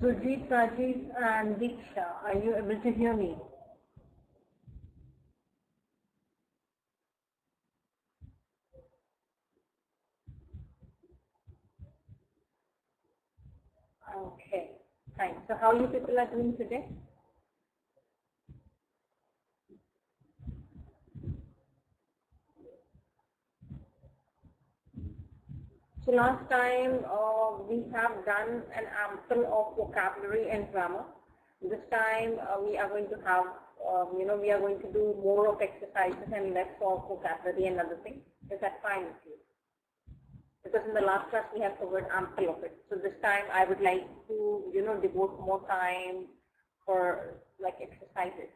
Sujit, Rajiv and Diksha, are you able to hear me? Okay, fine. So how you people are doing today? So last time we have done an ample of vocabulary and grammar. This time we are going to have, we are going to do more of exercises and less of vocabulary and other things. Is that fine with you? Because in the last class we have covered ample of it. So this time I would like to, devote more time for like exercises.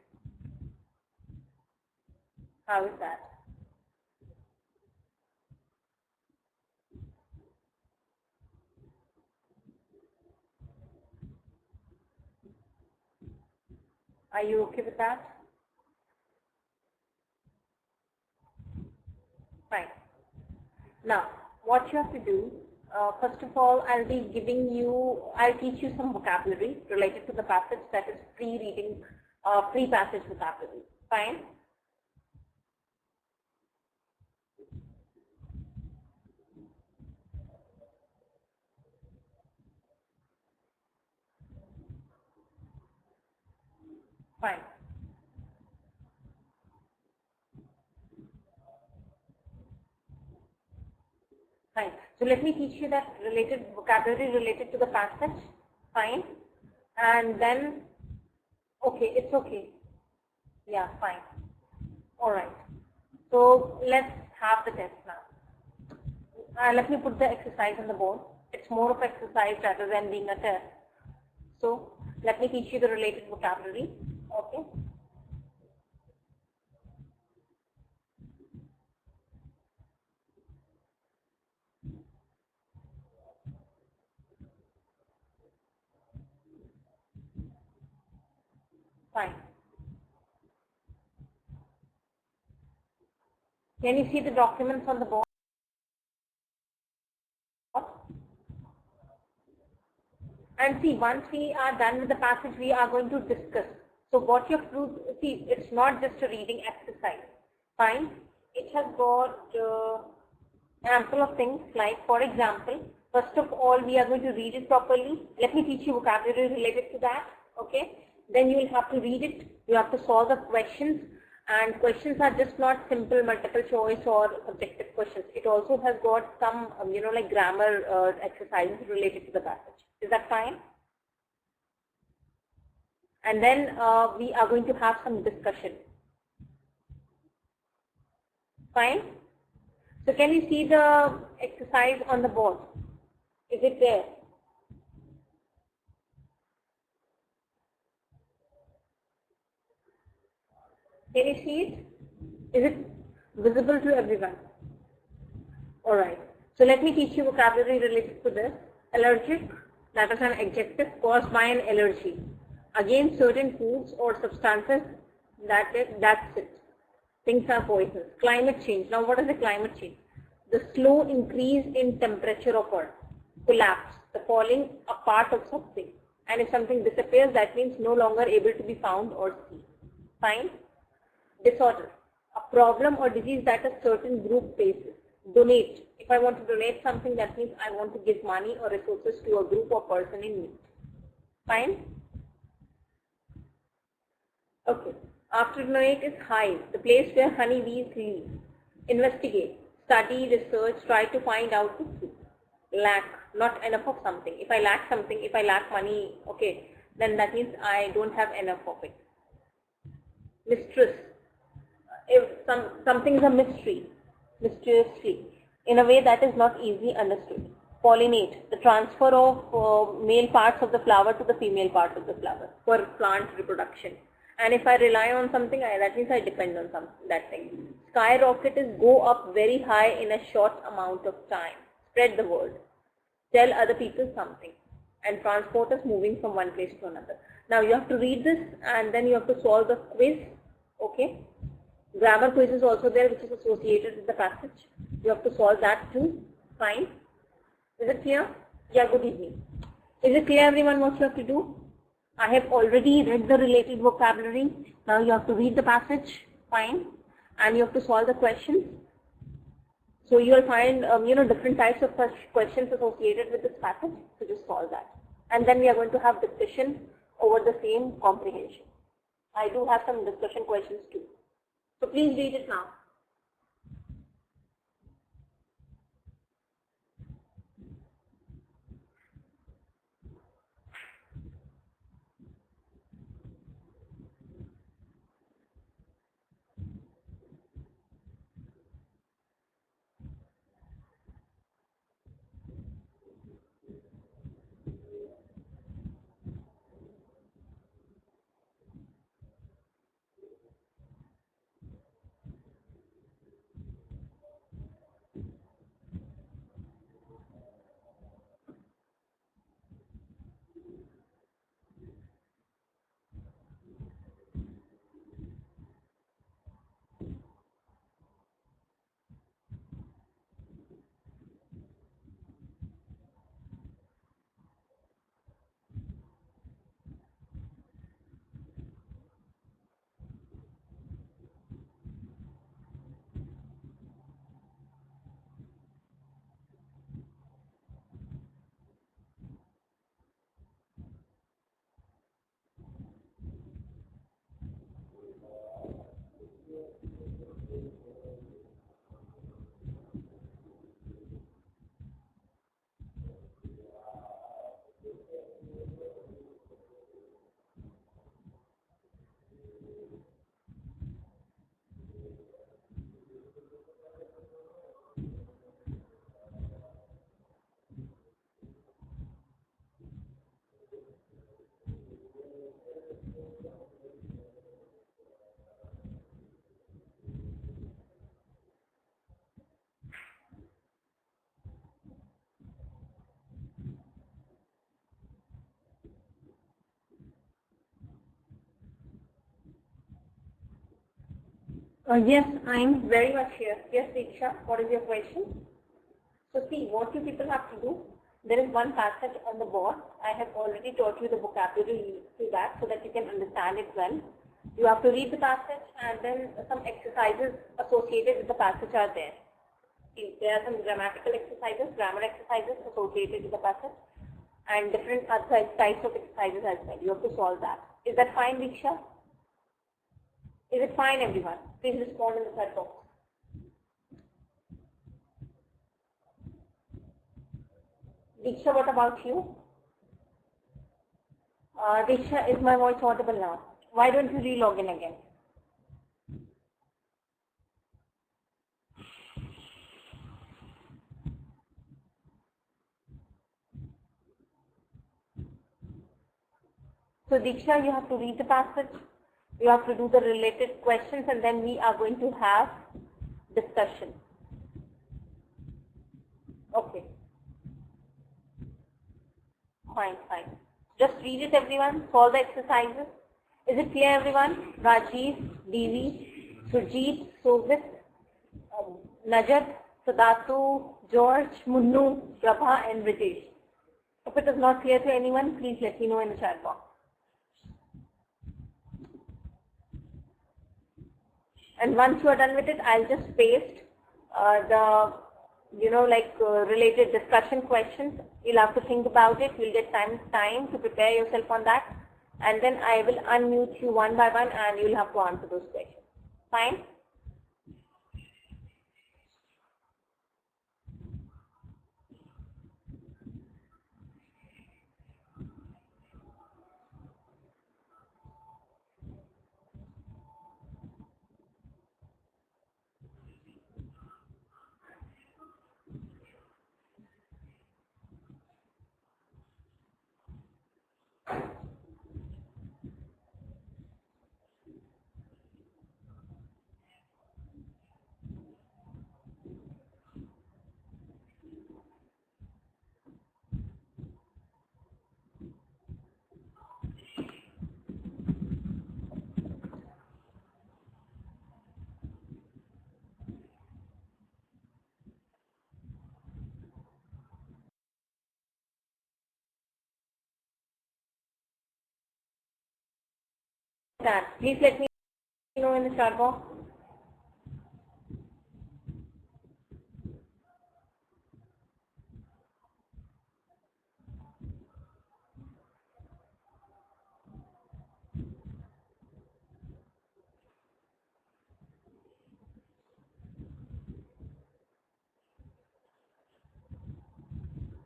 How is that? Are you okay with that? Fine. Now, what you have to do, first of all, I'll teach you some vocabulary related to the passage, that is pre-reading, pre-passage vocabulary. Fine? Fine. Fine. So let me teach you that related vocabulary related to the passage. Fine. And then, okay, it's okay. Yeah, fine. All right. So let's have the test now. Let me put the exercise on the board. It's more of exercise rather than being a test. So let me teach you the related vocabulary. Okay. Fine. Can you see the documents on the board? And see, once we are done with the passage, we are going to discuss. So what you have to see, it's not just a reading exercise. Fine. It has got ample of things like, for example, first of all, we are going to read it properly. Let me teach you vocabulary related to that. Okay. Then you will have to read it. You have to solve the questions. And questions are just not simple multiple choice or subjective questions. It also has got some, like grammar exercises related to the passage. Is that fine? And then we are going to have some discussion. Fine? So can you see the exercise on the board? Is it there? Can you see it? Is it visible to everyone? Alright. So let me teach you vocabulary related to this. Allergic, that is an adjective caused by an allergy against certain foods or substances. That's it. Things are poisonous. Climate change. Now what is the climate change? The slow increase in temperature of Earth. Collapse, the falling apart of something. And if something disappears, that means no longer able to be found or seen. Fine? Disorder, a problem or disease that a certain group faces. Donate. If I want to donate something, that means I want to give money or resources to a group or person in need. Fine? Okay. After donate is hive, the place where honeybees live. Investigate, study, research, try to find out the truth. Lack, not enough of something. If I lack something, if I lack money, okay, then that means I don't have enough of it. Mistress, if something is a mystery, mysteriously, in a way that is not easily understood. Pollinate, the transfer of male parts of the flower to the female parts of the flower for plant reproduction. And if I rely on something, that means I depend on that thing. Skyrocket is go up very high in a short amount of time. Spread the word. Tell other people something. And transport is moving from one place to another. Now you have to read this and then you have to solve the quiz. Okay. Grammar quiz is also there, which is associated with the passage. You have to solve that too. Fine. Is it clear? Yeah, good evening. Is it clear, everyone, what you have to do? I have already read the related vocabulary. Now you have to read the passage, fine, and you have to solve the questions. So you will find, different types of questions associated with this passage. So just solve that. And then we are going to have discussion over the same comprehension. I do have some discussion questions too. So please read it now. Yes, I'm very much here. Yes, Diksha, what is your question? So see, what you people have to do, there is one passage on the board. I have already taught you the vocabulary to that so that you can understand it well. You have to read the passage and then some exercises associated with the passage are there. There are some grammatical exercises, grammar exercises associated with the passage and different other types of exercises as well. You have to solve that. Is that fine, Diksha? Is it fine, everyone? Please respond in the chat box. Diksha, what about you? Diksha, is my voice audible now? Why don't you re-log in again? So Diksha, you have to read the passage. You have to do the related questions and then we are going to have discussion. Okay. Fine, fine. Just read it, everyone. Solve the exercises. Is it clear, everyone? Rajiv, Devi, Sujit, Sovit, Najat, Sadatu, George, Munnu, Prabha and Ritesh. If it is not clear to anyone, please let me know in the chat box. And once you are done with it, I'll just paste the related discussion questions. You'll have to think about it. You'll get time to prepare yourself on that. And then I will unmute you one by one and you'll have to answer those questions. Fine? that? Please let me know in the chat box.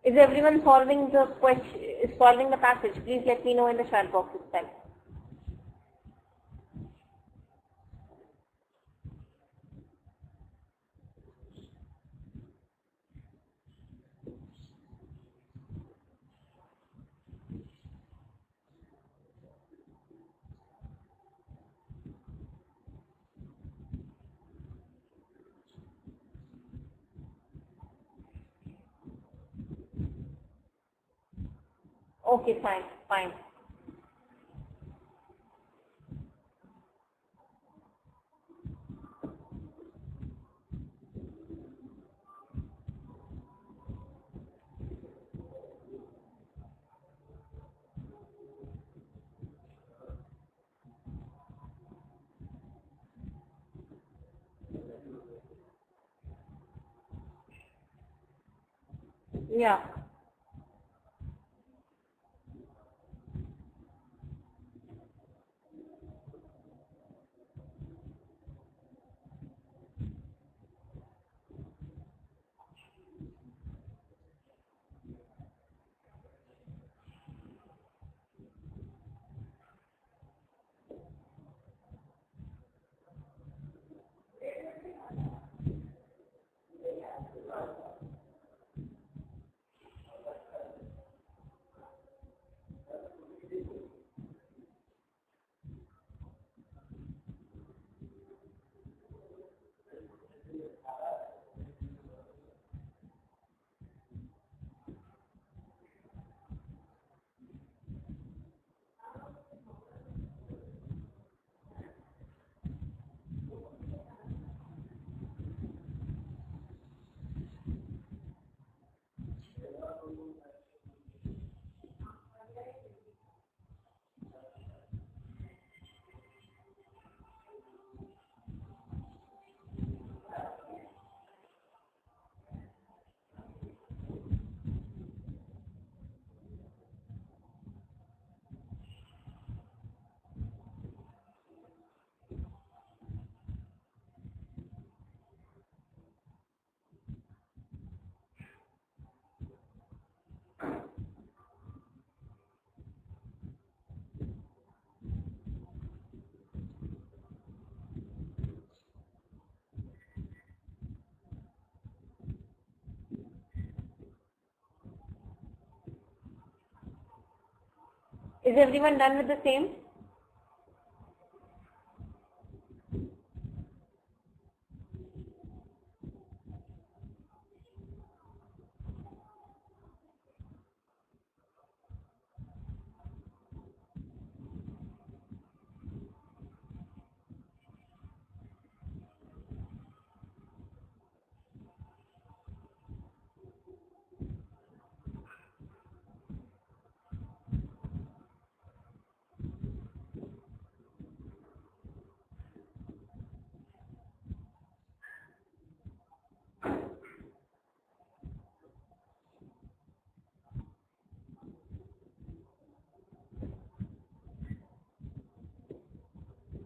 Is everyone solving the question, solving the passage? Please let me know in the chat box this time. Okay, fine, fine. Yeah. Is everyone done with the same?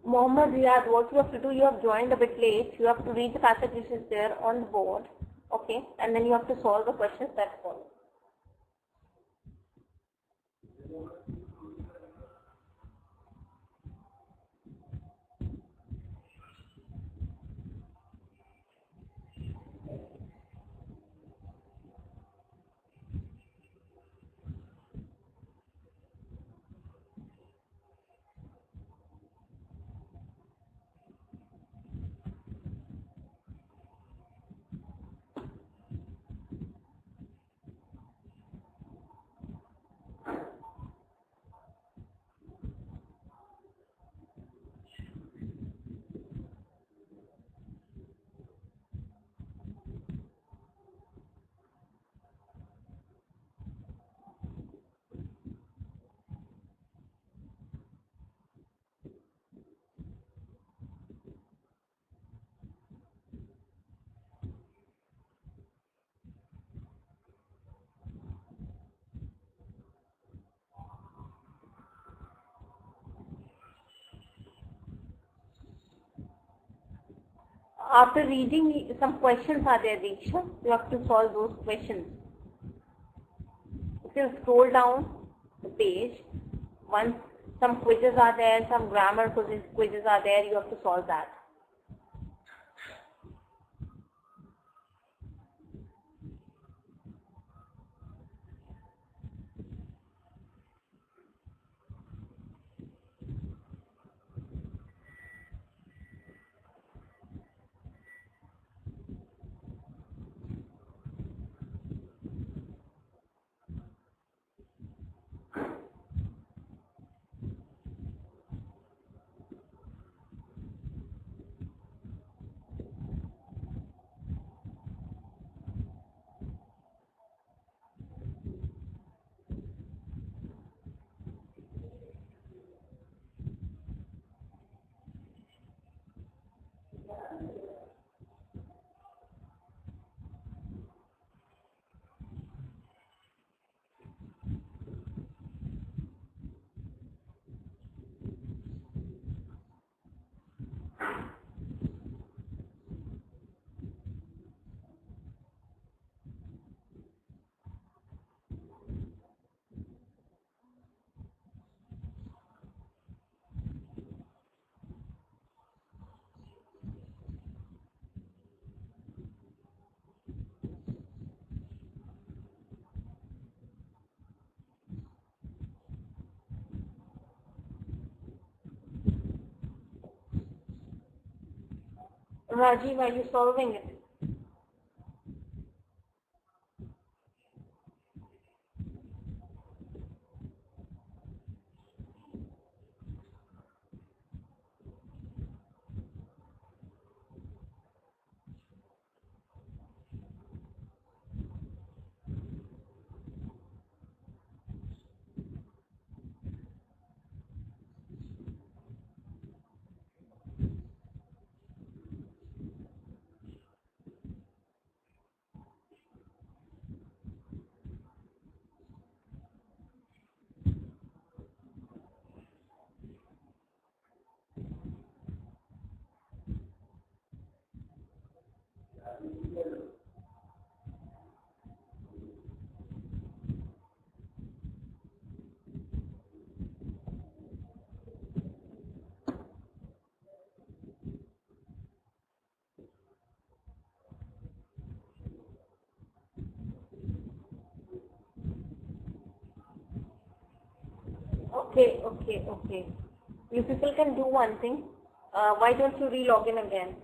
Mohammed Riyad, what you have to do, you have joined a bit late. You have to read the passage which is there on the board, okay? And then you have to solve the questions that follow. After reading, some questions are there, Diksha. You have to solve those questions. You can scroll down the page. Once some quizzes are there, some grammar quizzes are there, you have to solve that. Rajiv, are you solving it? Okay. You people can do one thing. Why don't you re-log in again?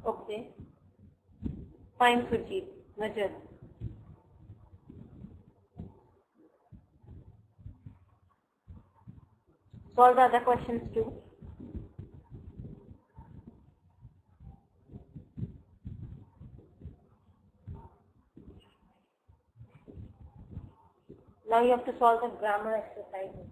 Okay. Fine, Sujit. Najat. Solve the other questions too. Now you have to solve the grammar exercises.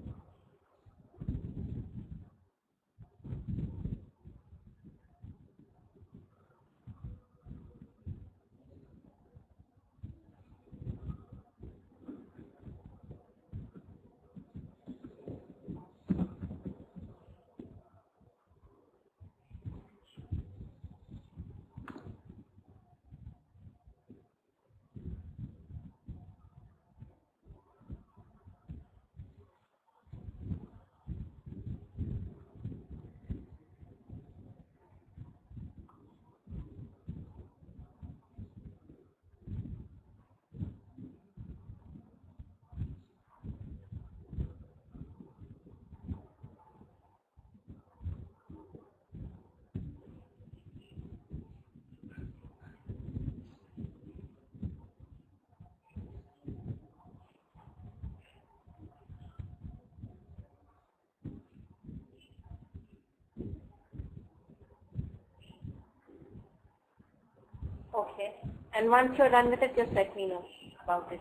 And once you're done with it, just let me know about it.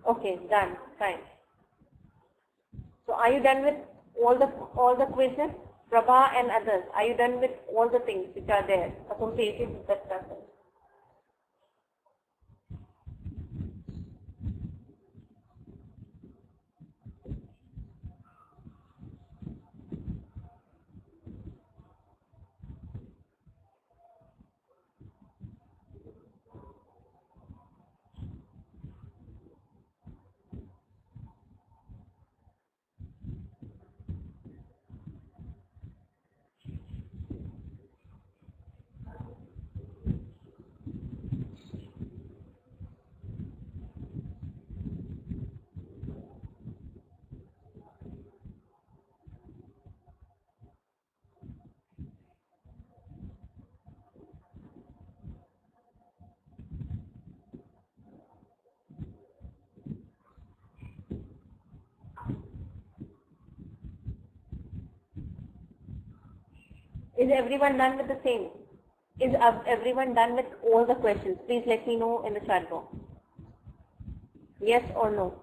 Okay, done. Fine. So are you done with all the quizzes? Prabha and others, are you done with all the things which are there associated with that person? Is everyone done with the same? Is everyone done with all the questions? Please let me know in the chat box. Yes or no?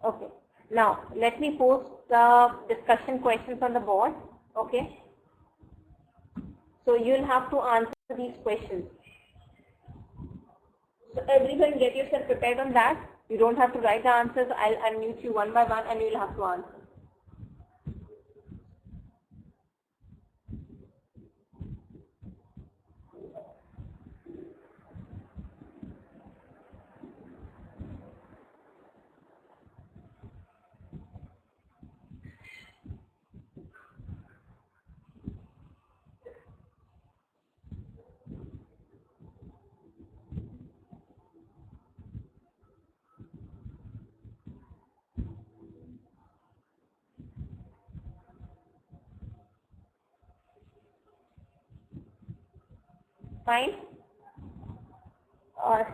Okay. Now, let me post the discussion questions on the board. Okay. So, you'll have to answer these questions. So, everyone get yourself prepared on that. You don't have to write the answers. I'll unmute you one by one and you'll have to answer. Fine.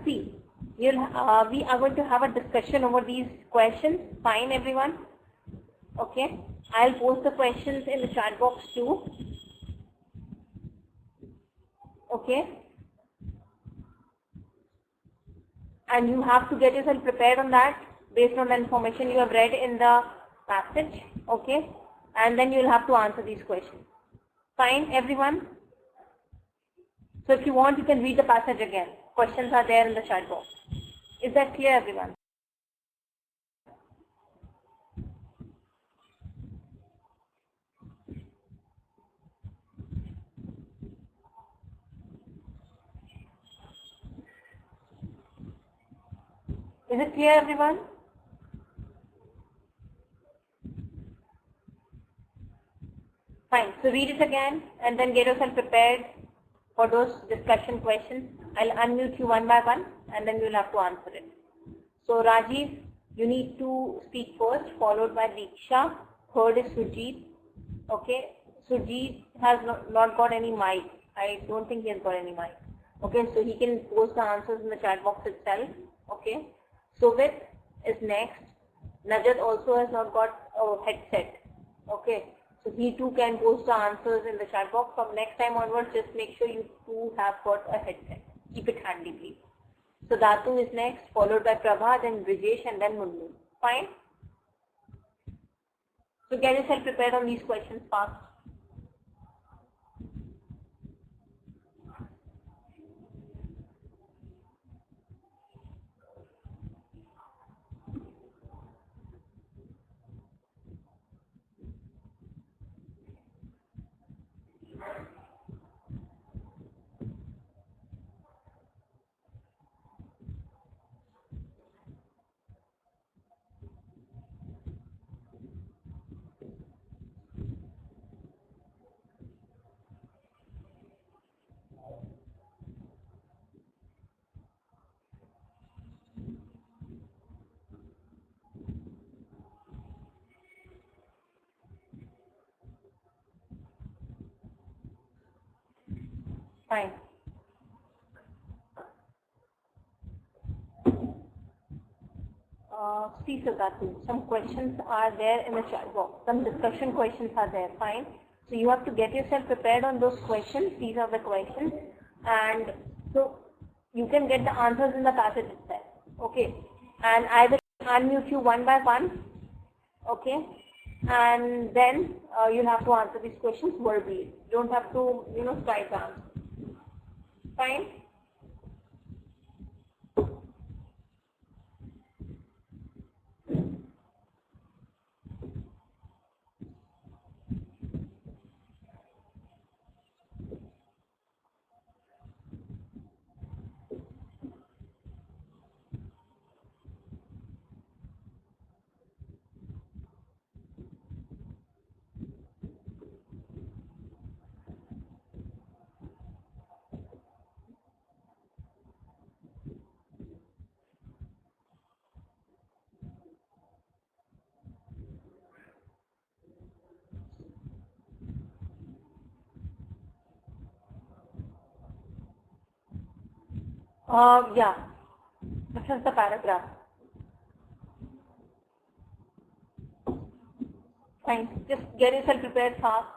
See, we are going to have a discussion over these questions. Fine, everyone. Okay. I'll post the questions in the chat box too. Okay. And you have to get yourself prepared on that based on the information you have read in the passage. Okay. And then you'll have to answer these questions. Fine, everyone. So if you want, you can read the passage again. Questions are there in the chat box. Is that clear, everyone? Is it clear, everyone? Fine. So read it again and then get yourself prepared for those discussion questions. I'll unmute you one by one and then you'll have to answer it. So Rajiv, you need to speak first, followed by Diksha. Third is Sujit. Okay. G has not got any mic. I don't think he has got any mic. Okay, so he can post the answers in the chat box itself. Okay, Sovit is next. Najat also has not got a headset. Okay, so he too can post the answers in the chat box. From next time onwards, just make sure you two have got a headset. Keep it handy, please. So Datu is next, followed by Prabha, then Brijesh, and then Munnu. Fine? So get yourself prepared on these questions fast. Fine. See, Datu, some questions are there in the chat box. Some discussion questions are there. Fine. So you have to get yourself prepared on those questions. These are the questions. And so you can get the answers in the passage itself. Okay. And I will unmute you one by one. Okay. And then you'll have to answer these questions verbally. You don't have to, try to answer. Fine. Yeah, this is the paragraph. Fine, just get yourself prepared fast.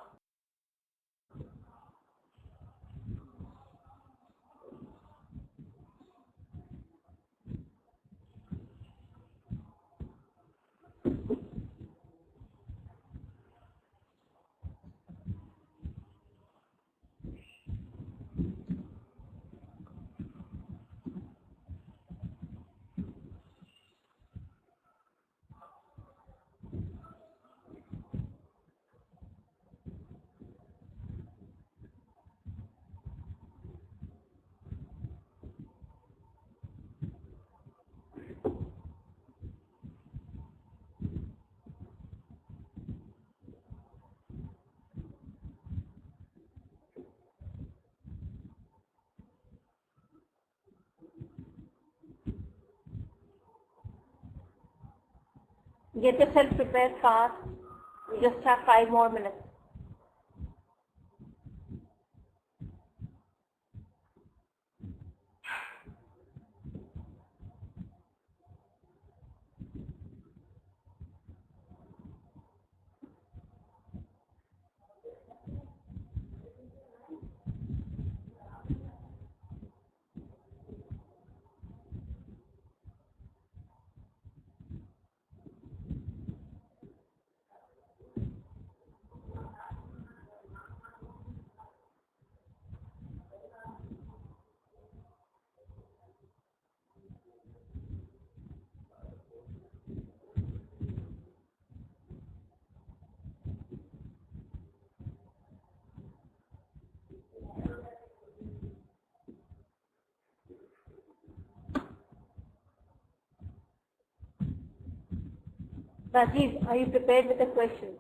Get yourself prepared fast. We just have 5 more minutes. Rajiv, are you prepared with the question?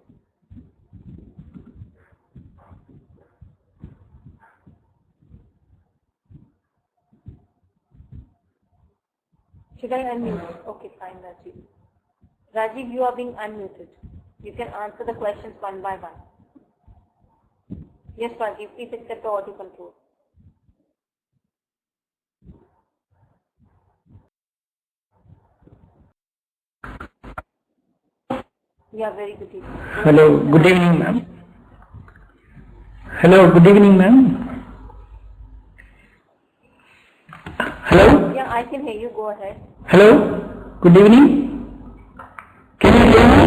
Should I unmute? Okay, fine, Rajiv. Rajiv, you are being unmuted. You can answer the questions one by one. Yes, Rajiv, please accept the audio control. Yeah, very good evening. Hello, good evening, ma'am. Hello, good evening, ma'am. Hello? Yeah, I can hear you. Go ahead. Hello, good evening. Can you hear me?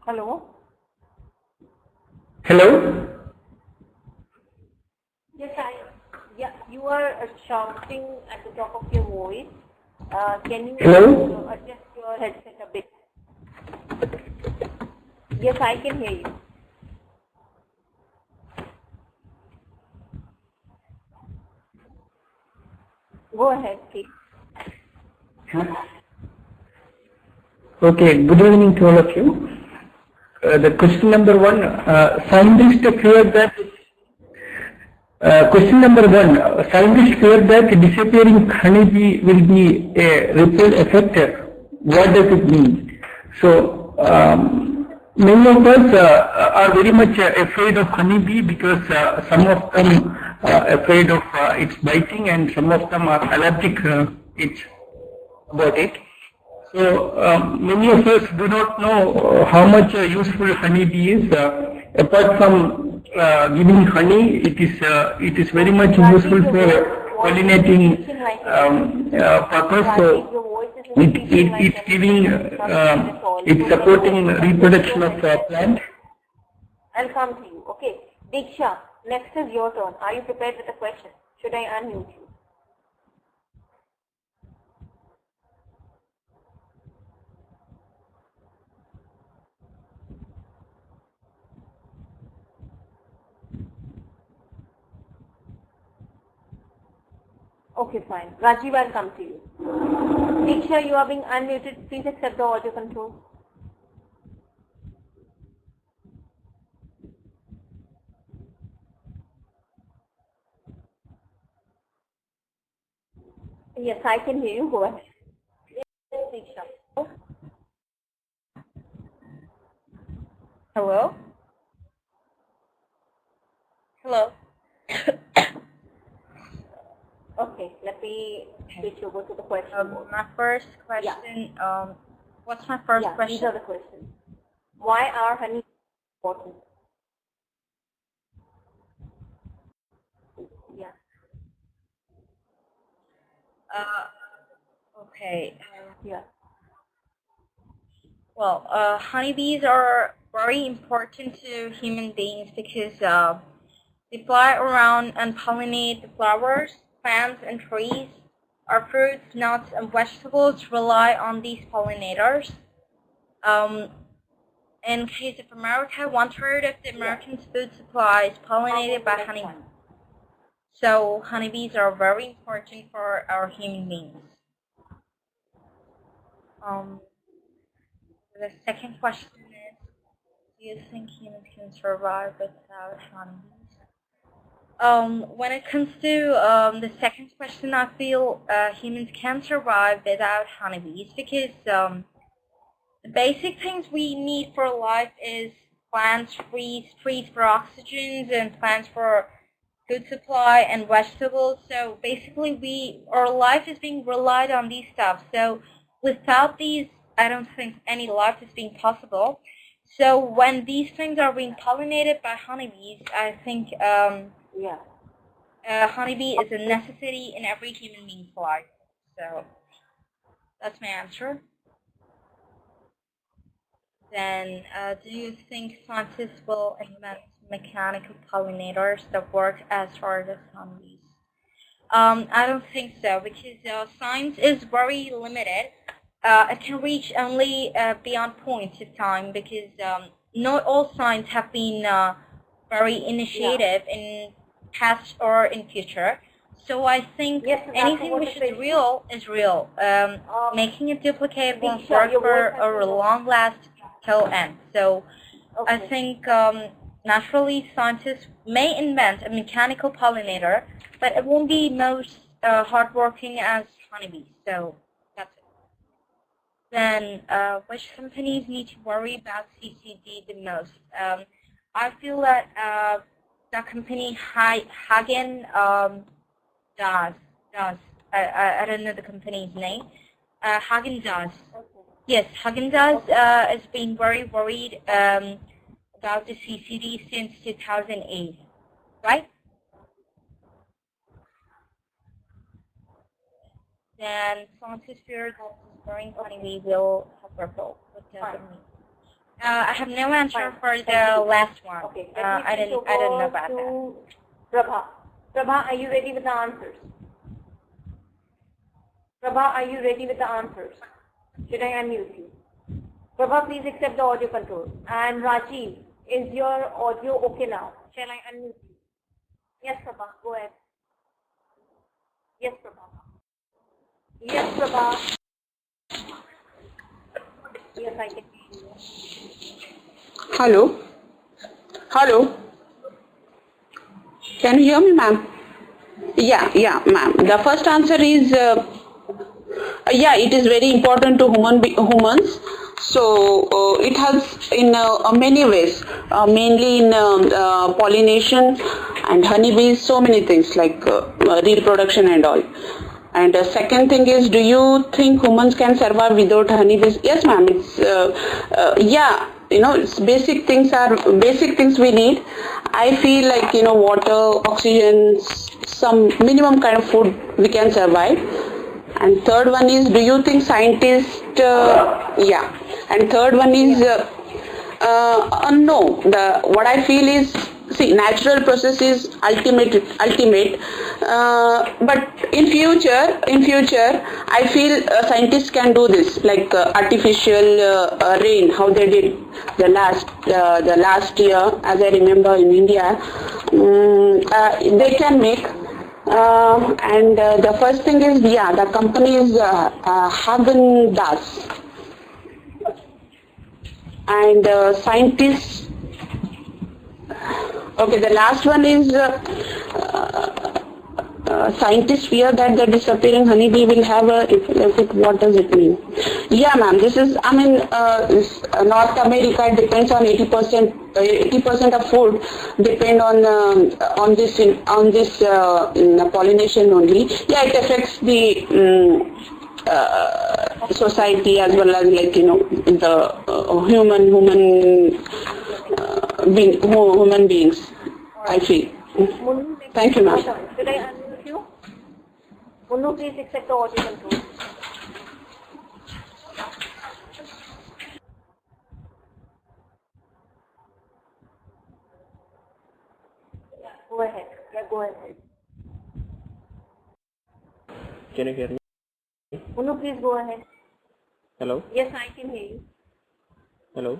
Hello? Hello? Yes, yeah, you are shouting at the top of your voice. Can you Hello? adjust your headset a bit? Yes, I can hear you. Go ahead, please. Okay, good evening to all of you. The question number one, scientists fear that question number one, scientists fear that disappearing honeybee will be a ripple effect. What does it mean? So, many of us are very much afraid of honeybee because some of them are afraid of its biting and some of them are allergic about it. So many of us do not know how much useful honeybee is. Apart from giving honey, it is very much useful for pollinating purpose. So it's giving it's supporting reproduction of plant. I'll come to you. Okay, Diksha, next is your turn. Are you prepared with the question? Should I unmute you? Okay, fine. Rajiv, I'll come to you. Diksha, you are being unmuted. Please accept the audio control. Yes, I can hear you. Go ahead. Yes, Diksha. Hello? Hello? Okay, let me switch over to the question. My first question, what's my first question? These are the questions. Why are honey important? Yeah. Okay. Yeah. Well, honeybees are very important to human beings because they fly around and pollinate the flowers, plants, and trees. Our fruits, nuts, and vegetables rely on these pollinators. In case of America, 1/3 of the American food supply is pollinated by honeybees. So honeybees are very important for our human beings. The second question is, do you think humans can survive without honeybees? When it comes to the second question, I feel humans can survive without honeybees because the basic things we need for life is plants, trees for oxygen, and plants for food supply and vegetables. So basically, our life is being relied on these stuff. So without these, I don't think any life is being possible. So when these things are being pollinated by honeybees, I think honeybee is a necessity in every human being's life. So that's my answer. Then, do you think scientists will invent mechanical pollinators that work as hard as honeybees? I don't think so because science is very limited. It can reach only beyond points of time because not all science have been very initiative in past or in future. So I think anything which is real is real. Making a duplicate won't work for a long last till end. So I think naturally scientists may invent a mechanical pollinator, but it won't be most hardworking as honeybees. So that's it. Then which companies need to worry about CCD the most? I feel that the company Hagen does. I don't know the company's name. Hagen does. Yes, Hagen does has been very worried about the CCD since 2008, right? Then scientists fear that destroying honey will have purple. What does it mean? I have no answer for the last one. Okay. I don't know about that. Prabha. Prabha, are you ready with the answers? Prabha, are you ready with the answers? Should I unmute you? Prabha, please accept the audio control. And Rajiv, is your audio okay now? Shall I unmute you? Yes, Prabha, go ahead. Yes, Prabha. Yes, Prabha. Yes, I can hear you. Hello? Hello? Can you hear me, ma'am? Yeah, ma'am. The first answer is, yeah, it is very important to humans. So it helps in many ways, mainly in pollination and honeybees, so many things like reproduction and all. And the second thing is, do you think humans can survive without honeybees? Yes, ma'am. It's yeah. It's basic things we need. I feel like water, oxygen, some minimum kind of food we can survive. And third one is, do you think scientists? Yeah. And third one is, no. What I feel is, see, natural process is ultimate. But in future, I feel scientists can do this, like artificial rain, how they did the last year, as I remember in India. They can make. And the first thing is, yeah, the company is Hagen Dazs. And scientists, okay, the last one is scientists fear that the disappearing honeybee will have a effect. What does it mean? Yeah, ma'am, this is, North America depends on 80% of food depend on this pollination only. Yeah, it affects the society as well as the human beings, I feel. Thank you, ma'am. Should I unmute you? Munnu, please accept the audio control. Go ahead. Yeah, go ahead. Can you hear me? Munnu, please go ahead. Hello? Yes, I can hear you. Hello?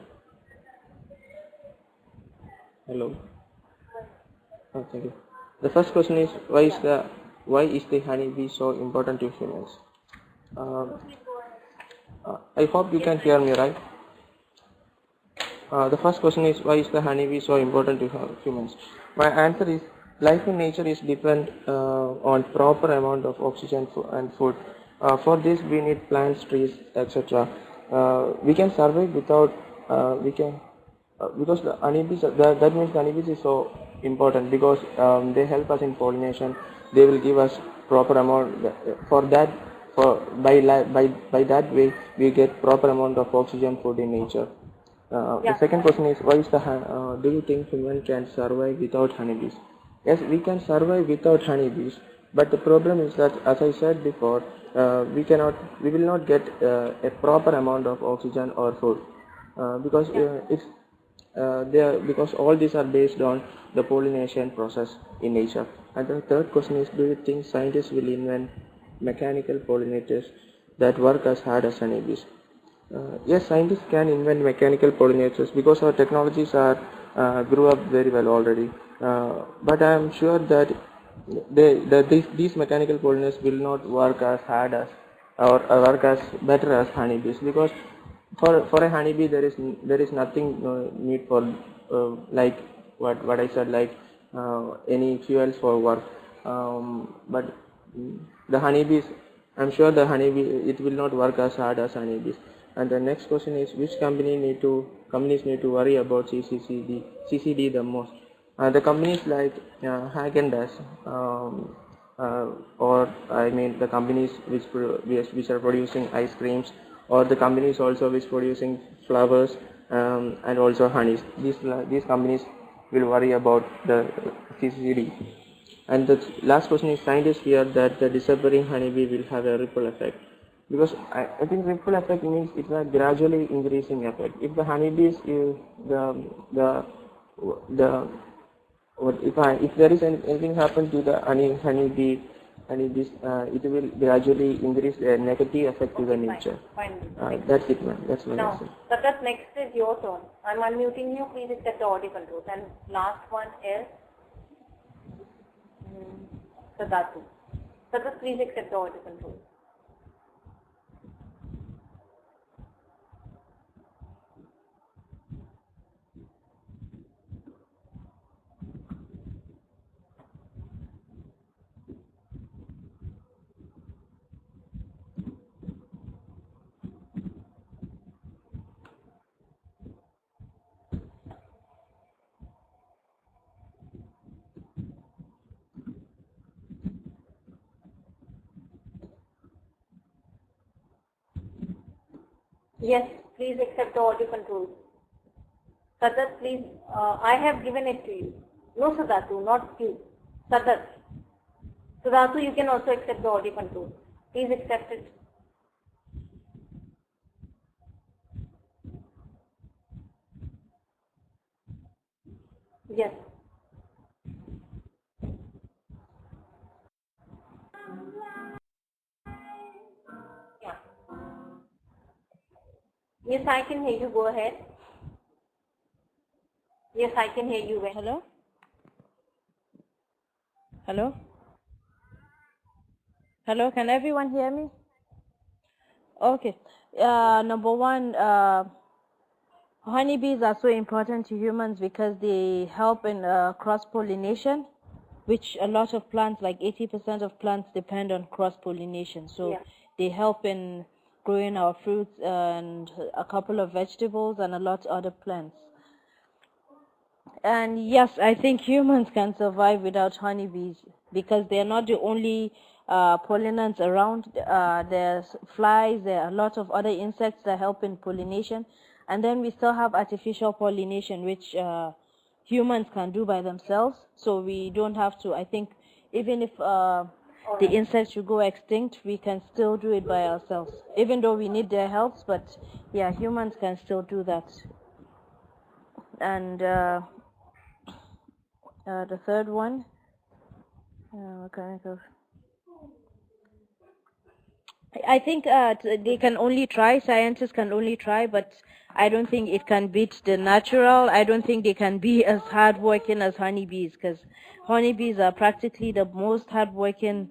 Hello? Oh, thank you. The first question is, why is the honeybee so important to humans? I hope you can hear me, right? The first question is, why is the honeybee so important to humans? My answer is, life in nature is depend on proper amount of oxygen and food. For this, we need plants, trees, etc. We can survive without because the honeybees. That means the honeybees is so important because they help us in pollination. They will give us proper amount for that. By that way, we get proper amount of oxygen, food in nature. The second question is, why is do you think human can survive without honeybees? Yes, we can survive without honeybees, but the problem is that, as I said before, we will not get a proper amount of oxygen or food because because all these are based on the pollination process in nature. And the third question is, do you think scientists will invent mechanical pollinators that work as hard as honeybees? Yes, scientists can invent mechanical pollinators because our technologies are grew up very well already. But I am sure that these mechanical pollinators will not work as hard as or work as better as honeybees, because for a honeybee there is nothing need for like what I said, like any fuels for work. But the honeybees, I'm sure the honeybee, it will not work as hard as honeybees. And the next question is, which companies need to worry about CCD the most? The companies like Häagen-Dazs, or I mean the companies which are producing ice creams, or the companies also which producing flowers and also honeys. These companies will worry about the CCD. And the last question is, scientists fear that the disappearing honeybee will have a ripple effect. Because I think ripple effect means it's a gradually increasing effect. If the honeybees, if there is anything happen to the honeybees, it will gradually increase the negative effect to the nature. Fine. That's it, ma'am. That's my Now, answer. Satat, next is your turn. I'm unmuting you. Please accept the audio controls. And last one is Sadatu. Satat, please accept the audio controls. Yes, please accept the audio controls. Sadat, please, I have given it to you. No, Sadatu, not you. Sadat. Sadatu, you can also accept the audio controls. Please accept it. Yes. Yeah. Yes, I can hear you. Go ahead. Yes, I can hear you. Hello? Hello? Hello, can everyone hear me? Okay. Number one, honeybees are so important to humans because they help in cross-pollination, which a lot of plants, like 80% of plants, depend on cross-pollination. So Yeah. they help in growing our fruits and a couple of vegetables and a lot of other plants. And yes, I think humans can survive without honeybees because they're not the only pollinants around. There's flies, there are a lot of other insects that help in pollination. And then we still have artificial pollination, which humans can do by themselves. So we don't have to, I think, even if the insects should go extinct, we can still do it by ourselves. Even though we need their help, but yeah, humans can still do that. And the third one, I think they can only try, scientists can only try, but I don't think it can beat the natural. I don't think they can be as hardworking as honeybees, because honeybees are practically the most hardworking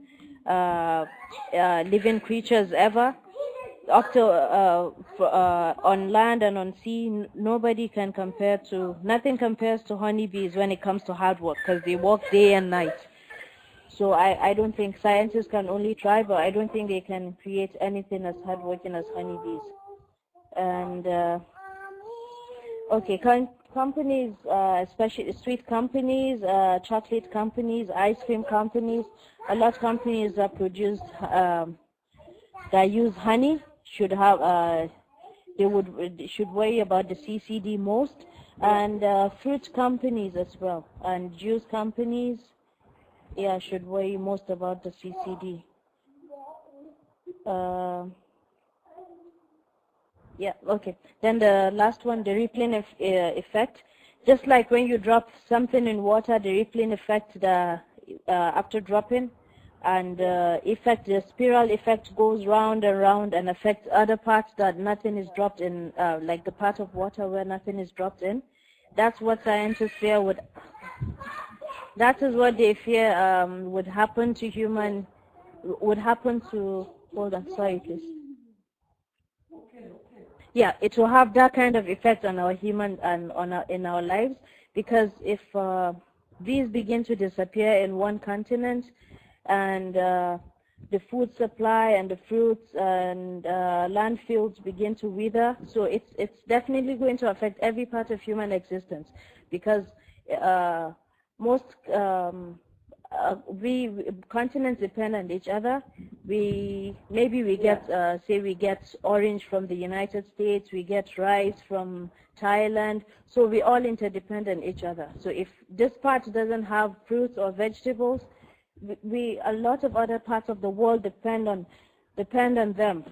living creatures ever. Up to on land and on sea, nobody can compare to, nothing compares to honeybees when it comes to hard work, because they work day and night. So I don't think, scientists can only try, but I don't think they can create anything as hardworking as honeybees. And okay, companies, especially sweet companies, chocolate companies, ice cream companies, a lot of companies that produce that use honey should have should worry about the CCD most, and fruit companies as well, and juice companies, yeah, should worry most about the CCD. Yeah, okay. Then the last one, the rippling effect. Just like when you drop something in water, the rippling effect, after dropping, and the spiral effect goes round and round and affects other parts that nothing is dropped in, like the part of water where nothing is dropped in. That's what scientists fear would. That is what they fear would happen to human. Would happen to. Hold on, sorry, please. Yeah, it will have that kind of effect on our human and in our lives, because if bees begin to disappear in one continent, and the food supply and the fruits and landfills begin to wither, so it's definitely going to affect every part of human existence, because most continents depend on each other. Maybe we get say we get orange from the United States, we get rice from Thailand, so we all interdependent on each other. So if this part doesn't have fruits or vegetables, a lot of other parts of the world depend on them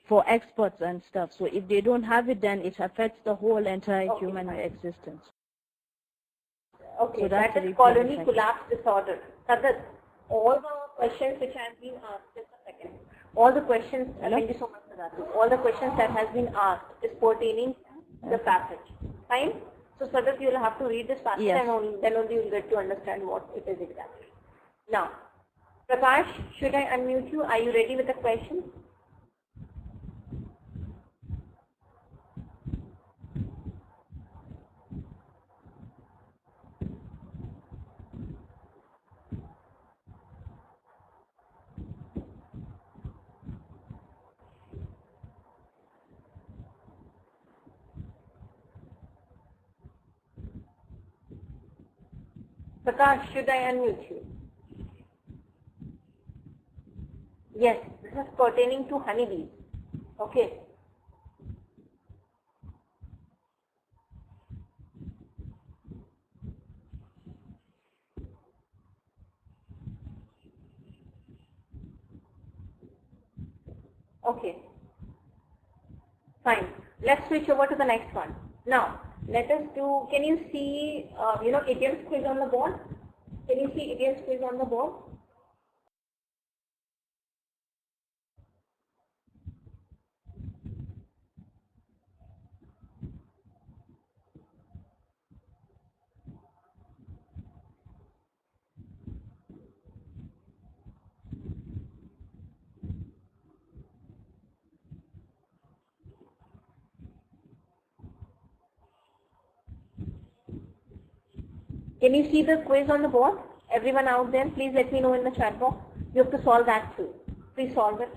for exports and stuff. So if they don't have it, then it affects the whole entire human existence. Okay, So that is colony collapse disorder. Sadat, all the questions which have been asked, just a second. All the questions, thank you so much, Sadat. All the questions that has been asked is pertaining to the passage. Fine? So Sadat, you will have to read this passage and then only you will get to understand what it is exactly. Now, Prakash, should I unmute you? Are you ready with the question? Prakash, should I unmute you? Yes, this is pertaining to honeybees. Okay. Okay. Fine. Let's switch over to the next one. Now, let us do, can you see, idioms quiz on the board? Can you see idioms quiz on the board? Can you see the quiz on the board? Everyone out there, please let me know in the chat box. You have to solve that too. Please solve it.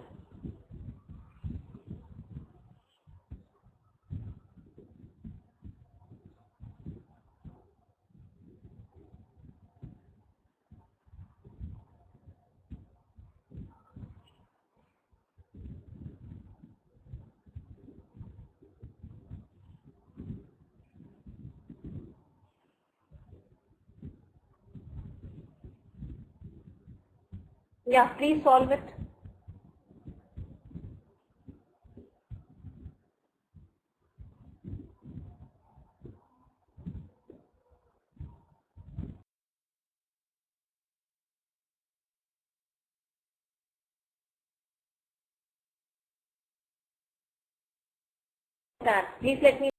Yeah, please solve it. Please let me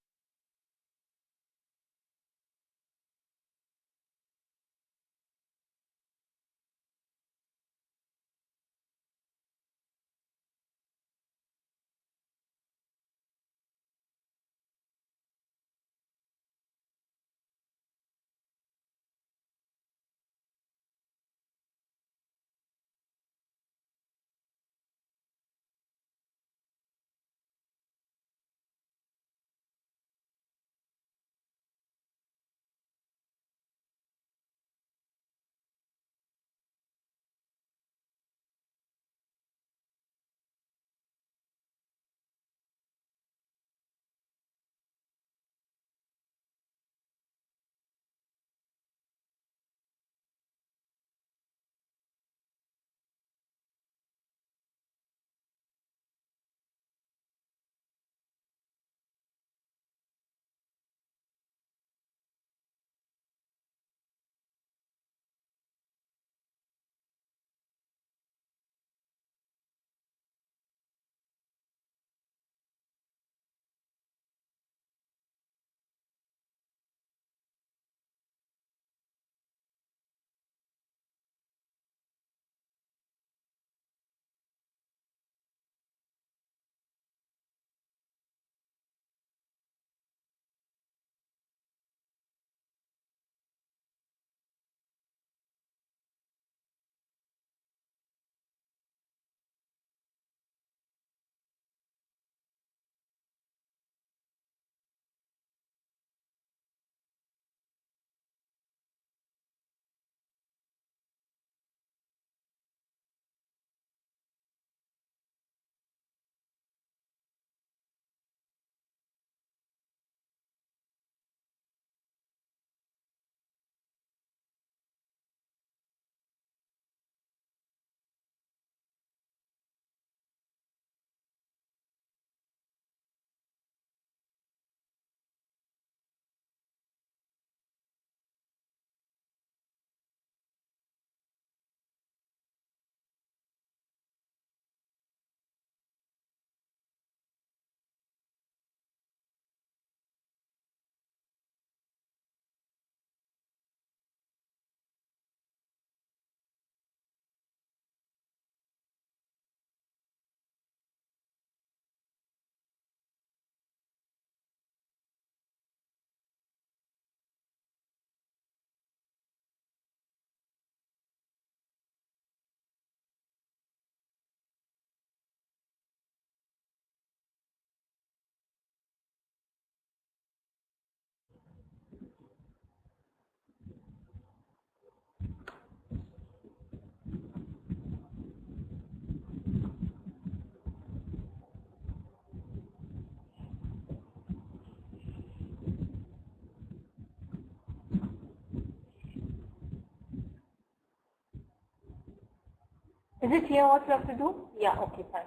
Is it clear what you have to do? Yeah, okay, fine.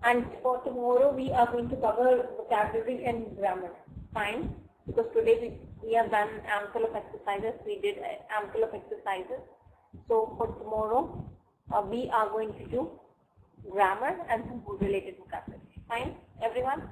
And for tomorrow we are going to cover vocabulary and grammar. Fine. Because today we have done ample of exercises. We did ample of exercises. So for tomorrow we are going to do grammar and some food related vocabulary. Fine, everyone?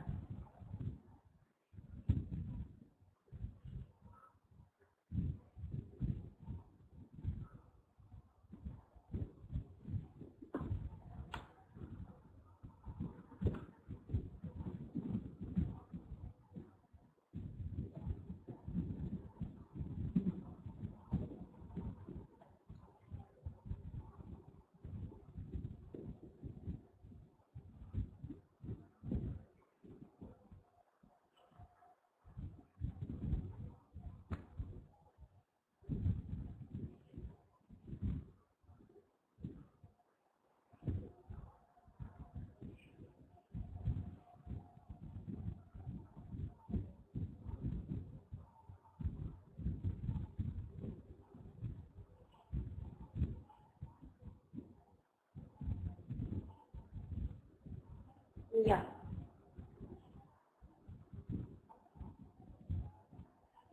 Yeah.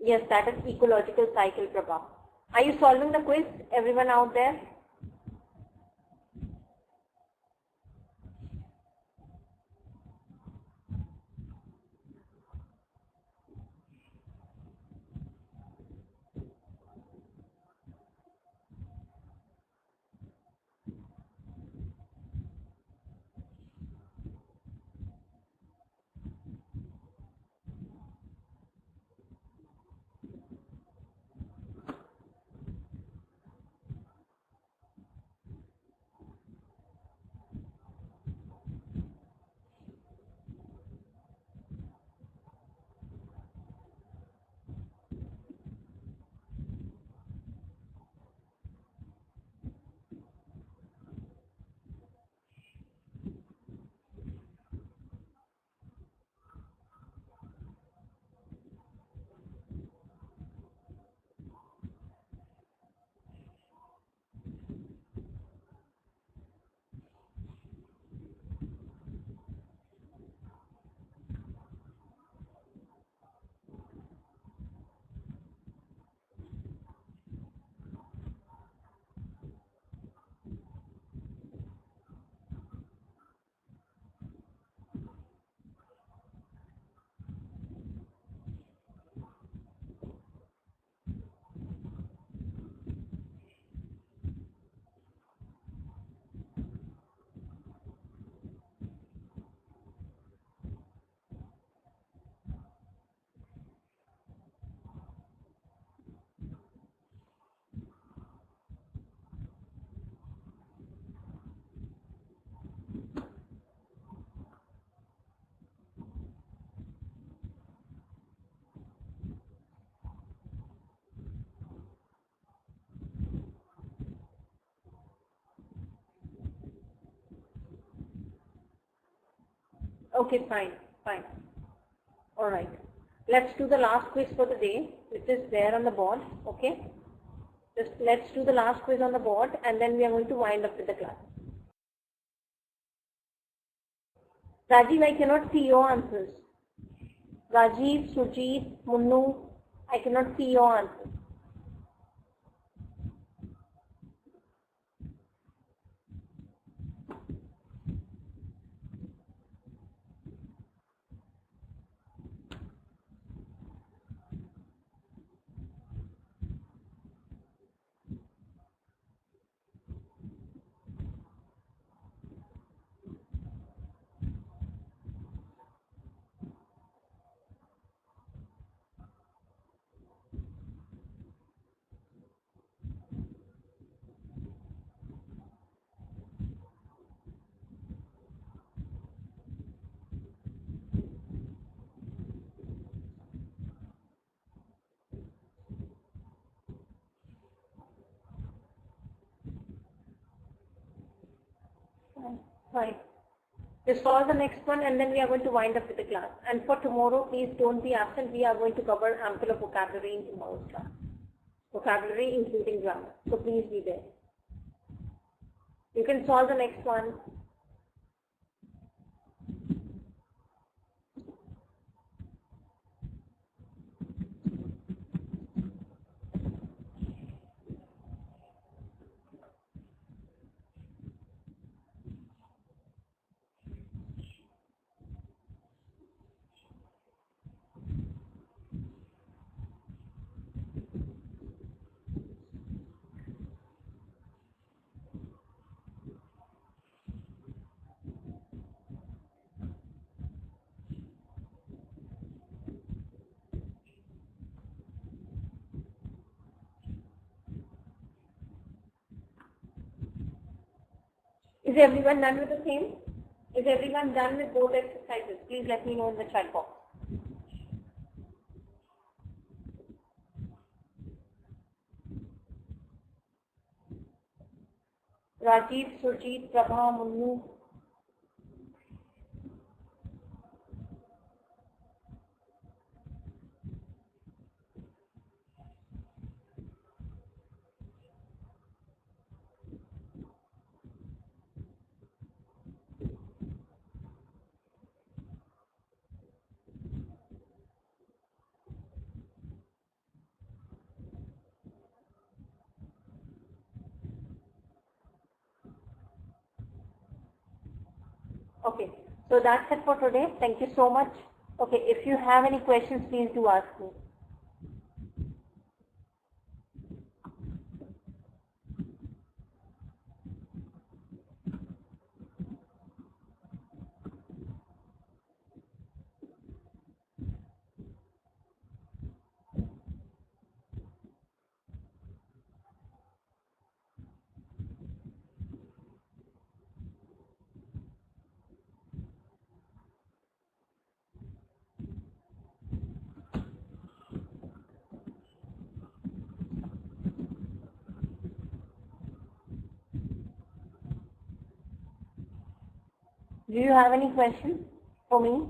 Yes, that is ecological cycle, Prabha. Are you solving the quiz, everyone out there? Okay, fine, fine. All right. Let's do the last quiz for the day, which is there on the board. Okay. Just let's do the last quiz on the board, and then we are going to wind up with the class. Rajiv, I cannot see your answers. Rajiv, Sujit, Munnu, I cannot see your answers. Fine. Just follow the next one, and then we are going to wind up with the class. And for tomorrow, please don't be absent. We are going to cover ample of vocabulary in tomorrow's class. vocabulary including grammar. So please be there. You can solve the next one. Is everyone done with the same? Is everyone done with both exercises? Please let me know in the chat box. Rajiv, Surjit, Prabha, Munnu. Okay, so that's it for today. Thank you so much. Okay, if you have any questions, please do ask me. Do you have any questions for me?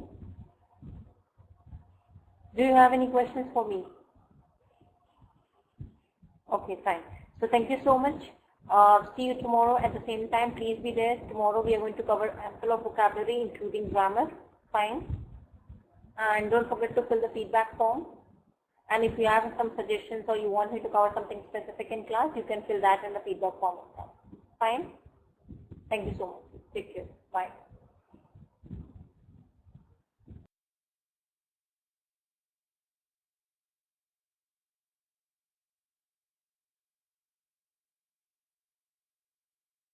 Do you have any questions for me? Okay, fine. So thank you so much. See you tomorrow at the same time. Please be there. Tomorrow we are going to cover ample of vocabulary, including grammar. Fine. And don't forget to fill the feedback form. And if you have some suggestions or you want me to cover something specific in class, you can fill that in the feedback form as well. Fine. Thank you so much. Take care. Bye.